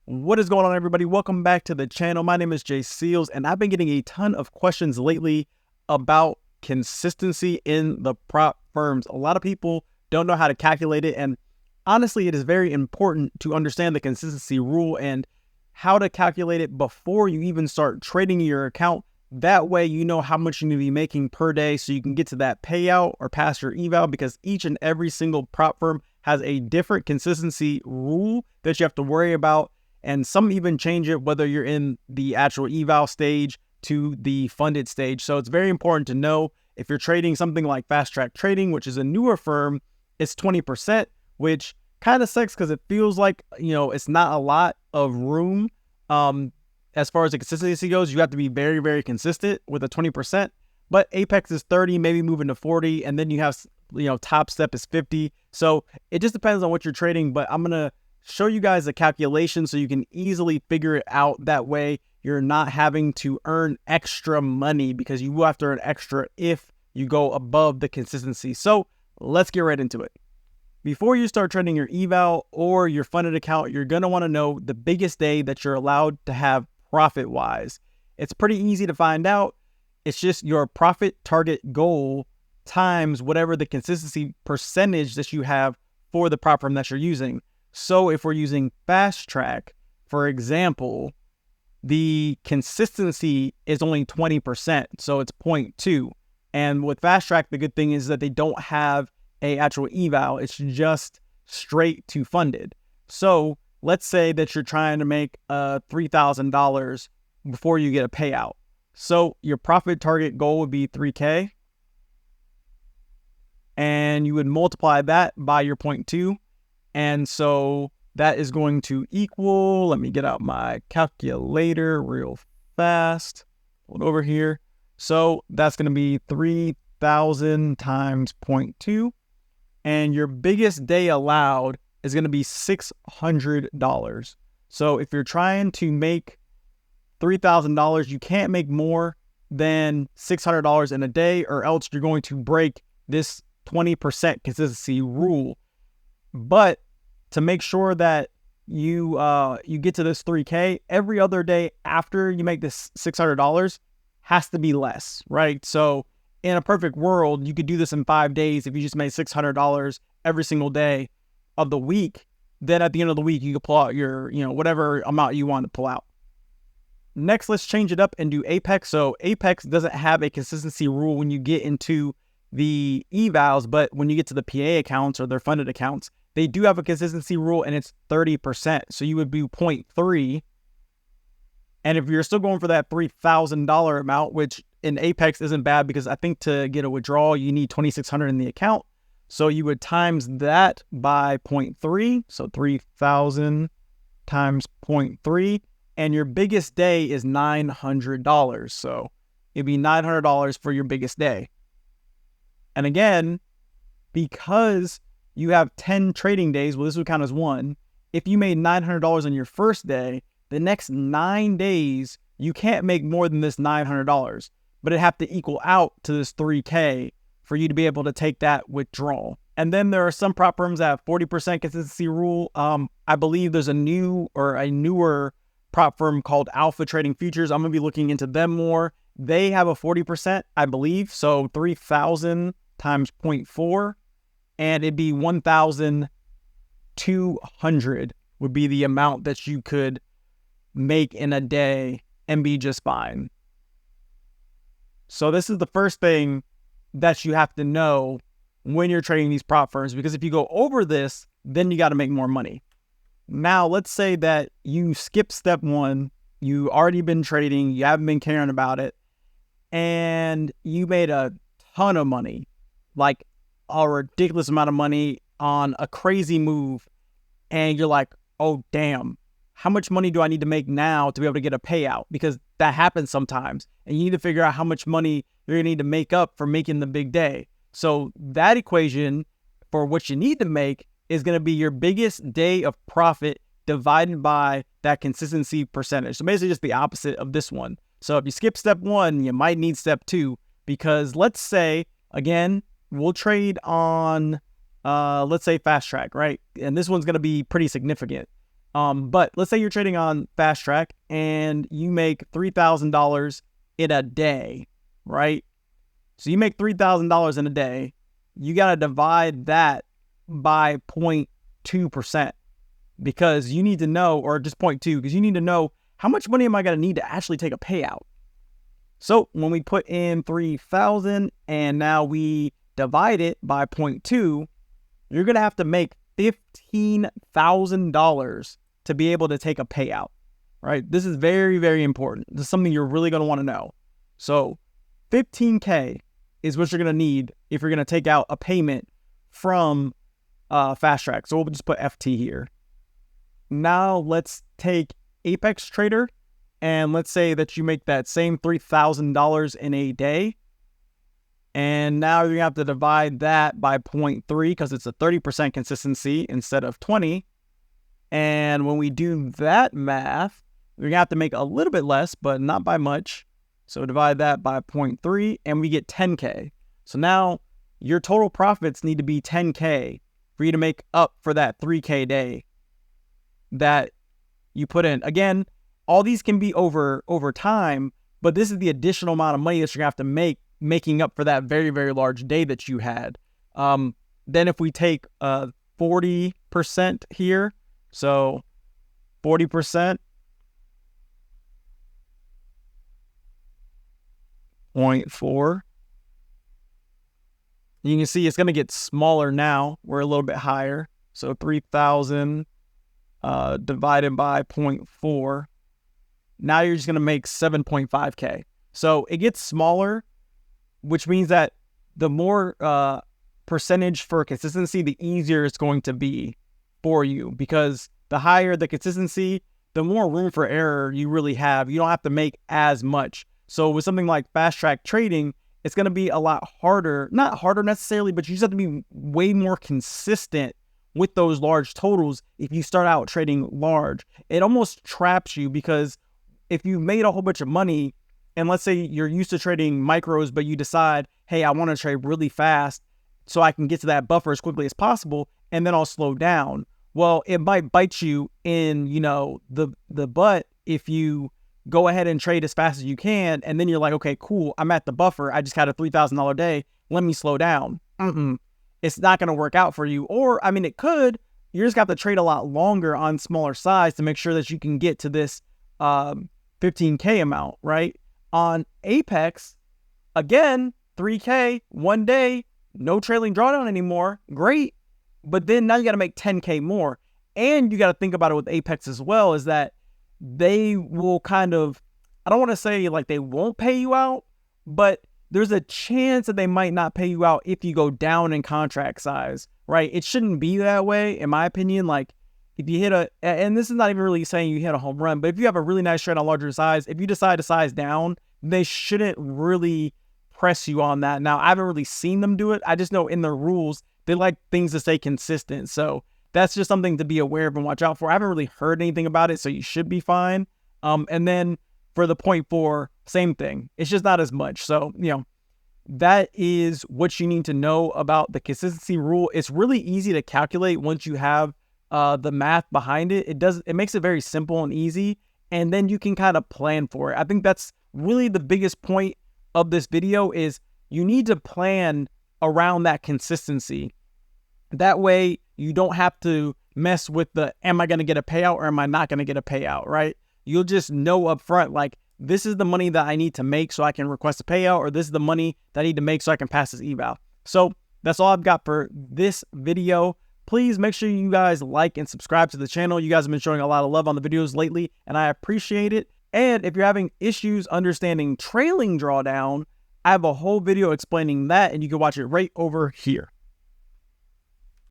What is going on, everybody? Welcome back to the channel. My name is Jay Seals, and I've been getting a ton of questions lately about consistency in the prop firms. A lot of people don't know how to calculate it, and honestly, it is very important to understand the consistency rule and how to calculate it before you even start trading your account. That way, you know how much you need to be making per day so you can get to that payout or pass your eval, because each and every single prop firm has a different consistency rule that you have to worry about. And some even change it whether you're in the actual eval stage to the funded stage. So it's very important to know if you're trading something like Fast Track Trading, which is a newer firm, it's 20%, which kind of sucks because it feels like, it's not a lot of room. As far as the consistency goes, you have to be very, very consistent with a 20%. But Apex is 30, maybe moving to 40. And then you have, Topstep is 50. So it just depends on what you're trading. But I'm going to show you guys a calculation so you can easily figure it out. That way you're not having to earn extra money, because you will have to earn extra if you go above the consistency. So let's get right into it. Before you start trading your eval or your funded account, you're going to want to know the biggest day that you're allowed to have profit wise. It's pretty easy to find out. It's just your profit target goal times whatever the consistency percentage that you have for the prop firm that you're using. So if we're using Fast Track, for example, the consistency is only 20%, so it's 0.2. And with Fast Track, the good thing is that they don't have a actual eval. It's just straight to funded. So let's say that you're trying to make $3,000 before you get a payout. So your profit target goal would be 3K. And you would multiply that by your 0.2. And so that is going to equal, let me get out my calculator real fast. Hold over here. So that's going to be 3,000 times 0.2. And your biggest day allowed is going to be $600. So if you're trying to make $3,000, you can't make more than $600 in a day, or else you're going to break this 20% consistency rule. But to make sure that you get to this 3K, every other day after you make this $600 has to be less, right? So in a perfect world, you could do this in 5 days. If you just made $600 every single day of the week, then at the end of the week, you could pull out your, whatever amount you want to pull out. Next, let's change it up and do Apex. So Apex doesn't have a consistency rule when you get into the evals, but when you get to the PA accounts or their funded accounts, they do have a consistency rule, and it's 30%. So you would do 0.3. And if you're still going for that $3,000 amount, which in Apex isn't bad, because I think to get a withdrawal, you need $2,600 in the account. So you would times that by 0.3. So 3,000 times 0.3. And your biggest day is $900. So it'd be $900 for your biggest day. And again, because you have 10 trading days, well, this would count as one. If you made $900 on your first day, the next 9 days, you can't make more than this $900, but it'd have to equal out to this 3K for you to be able to take that withdrawal. And then there are some prop firms that have 40% consistency rule. I believe there's a newer prop firm called Alpha Trading Futures. I'm going to be looking into them more. They have a 40%, I believe. So 3,000 times 0.4, and it'd be 1,200 would be the amount that you could make in a day and be just fine. So this is the first thing that you have to know when you're trading these prop firms, because if you go over this, then you got to make more money. Now, let's say that you skip step one, you already been trading, you haven't been caring about it, and you made a ton of money, like a ridiculous amount of money on a crazy move. And you're like, oh, damn, how much money do I need to make now to be able to get a payout? Because that happens sometimes. And you need to figure out how much money you're going to need to make up for making the big day. So that equation for what you need to make is going to be your biggest day of profit divided by that consistency percentage. So basically just the opposite of this one. So if you skip step one, you might need step two, because let's say, again, we'll trade on, let's say Fast Track, right? And this one's going to be pretty significant. But let's say you're trading on Fast Track and you make $3,000 in a day, right? So you make $3,000 in a day. You got to divide that by 0.2% because you need to know, or just 0.2, because you need to know how much money am I going to need to actually take a payout. So when we put in 3,000 and now we divide it by 0.2, you're going to have to make $15,000 to be able to take a payout, right? This is very, very important. This is something you're really going to want to know. So 15K is what you're going to need if you're going to take out a payment from Fast Track. So we'll just put FT here. Now let's take Apex Trader, and let's say that you make that same $3,000 in a day. And now you're going to have to divide that by 0.3 because it's a 30% consistency instead of 20. And when we do that math, we're going to have to make a little bit less, but not by much. So divide that by 0.3 and we get 10K. So now your total profits need to be 10K for you to make up for that 3K day that you put in. Again, all these can be over time, but this is the additional amount of money that you're going to have to make, making up for that very, very large day that you had. Then if we take 40% here, so 40%, 0.4. You can see it's going to get smaller now. We're a little bit higher. So 3,000 divided by 0.4. Now you're just going to make 7.5K. So it gets smaller, which means that the more percentage for consistency, the easier it's going to be for you, because the higher the consistency, the more room for error you really have. You don't have to make as much. So with something like Fast Track trading, it's going to be a lot harder, not harder necessarily, but you just have to be way more consistent with those large totals. If you start out trading large, it almost traps you, because if you made a whole bunch of money, and let's say you're used to trading micros, but you decide, hey, I want to trade really fast so I can get to that buffer as quickly as possible, and then I'll slow down. Well, it might bite you in, the butt if you go ahead and trade as fast as you can, and then you're like, okay, cool, I'm at the buffer. I just had a $3,000 day. Let me slow down. It's not going to work out for you. Or, I mean, it could. You just got to trade a lot longer on smaller size to make sure that you can get to this 15K amount, right? On Apex, again, 3K, one day, no trailing drawdown anymore. Great. But then now you got to make 10K more. And you got to think about it with Apex as well, is that they will kind of, I don't want to say like they won't pay you out, but there's a chance that they might not pay you out if you go down in contract size, right? It shouldn't be that way, in my opinion. Like if you hit and this is not even really saying you hit a home run, but if you have a really nice trade on larger size, if you decide to size down, they shouldn't really press you on that. Now, I haven't really seen them do it. I just know in the rules, they like things to stay consistent. So that's just something to be aware of and watch out for. I haven't really heard anything about it, so you should be fine. And then for the 0.4, same thing. It's just not as much. So, that is what you need to know about the consistency rule. It's really easy to calculate once you have the math behind it. It makes it very simple and easy, and then you can kind of plan for it. I think that's really the biggest point of this video, is you need to plan around that consistency. That way you don't have to mess with am I going to get a payout or am I not going to get a payout, right? You'll just know up front, like, this is the money that I need to make so I can request a payout, or this is the money that I need to make so I can pass this eval. So that's all I've got for this video. Please make sure you guys like and subscribe to the channel. You guys have been showing a lot of love on the videos lately, and I appreciate it. And if you're having issues understanding trailing drawdown, I have a whole video explaining that, and you can watch it right over here.